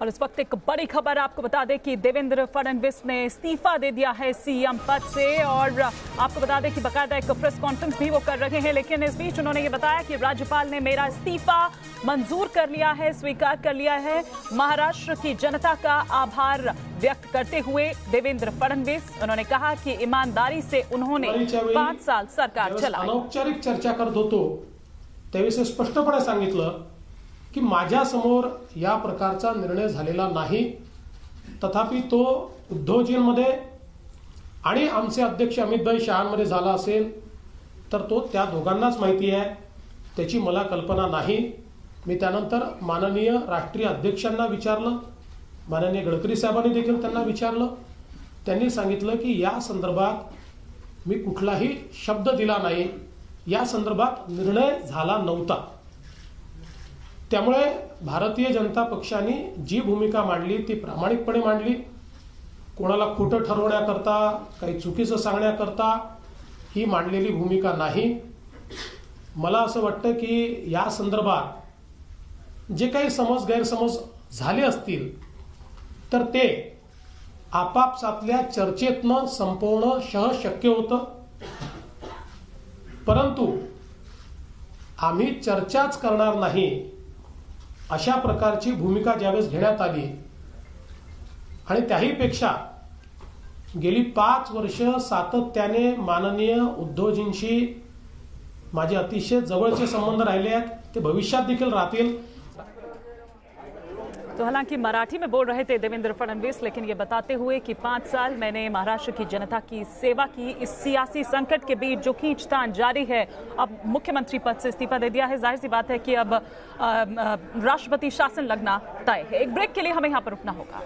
और इस वक्त एक बड़ी खबर आपको बता दें कि देवेंद्र फडणवीस ने इस्तीफा दे दिया है सीएम पद से। और आपको बता दें कि बकायदा एक प्रेस कॉन्फ्रेंस भी वो कर रहे हैं, लेकिन इस बीच उन्होंने ये बताया कि राज्यपाल ने मेरा इस्तीफा मंजूर कर लिया है, स्वीकार कर लिया है। महाराष्ट्र की जनता का आभार व्यक्त करते हुए देवेंद्र फडणवीस उन्होंने कहा कि ईमानदारी से उन्होंने 5 साल सरकार चलाई। अनौपचारिक चर्चा करत होतो त्यावेळेस स्पष्टपणे सांगितलं की माझ्या समोर या प्रकारचा निर्णय झालेला नाही, तथापि तो उद्धवजींमध्ये आणि आमचे अध्यक्ष अमितभाई शहांमध्ये झाला असेल तर तो त्या दोघांनाच माहिती आहे, त्याची मला कल्पना नाही। मी त्यानंतर माननीय राष्ट्रीय अध्यक्षांना विचारलं, माननीय गडकरी साहेबांनी देखील त्यांना विचारलं। त्यांनी सांगितलं की या संदर्भात मी कुठलाही शब्द दिला नाही, या संदर्भात निर्णय झाला नव्हता। त्यामुळे भारतीय जनता पक्षाने जी भूमिका मांडली ती प्रामाणिकपणे मांडली, कोणाला खोटं ठरवण्याकरता काही चुकीचं सांगण्याकरता ही मांडलेली भूमिका नाही। मला असं वाटतं की या संदर्भात जे काही गैरसमज झाले असतील तर ते आपापसातल्या चर्चेतनं संपवणं सहज शक्य होतं, परंतु आम्ही चर्चाच करणार नाही अशा प्रकारची भूमिका ज्यावेळेस घेण्यात आली आणि त्याहीपेक्षा गेली 5 वर्ष सातत्याने माननीय उद्धवजींशी माझे अतिशय जवळचे संबंध राहिले आहेत, ते भविष्यात देखील राहतील। तो हालांकि मराठी में बोल रहे थे देवेंद्र फडणवीस, लेकिन ये बताते हुए कि 5 साल मैंने महाराष्ट्र की जनता की सेवा की, इस सियासी संकट के बीच जो खींचतान जारी है, अब मुख्यमंत्री पद से इस्तीफा दे दिया है। जाहिर सी बात है कि अब राष्ट्रपति शासन लगना तय है। एक ब्रेक के लिए हमें यहाँ पर रुकना होगा।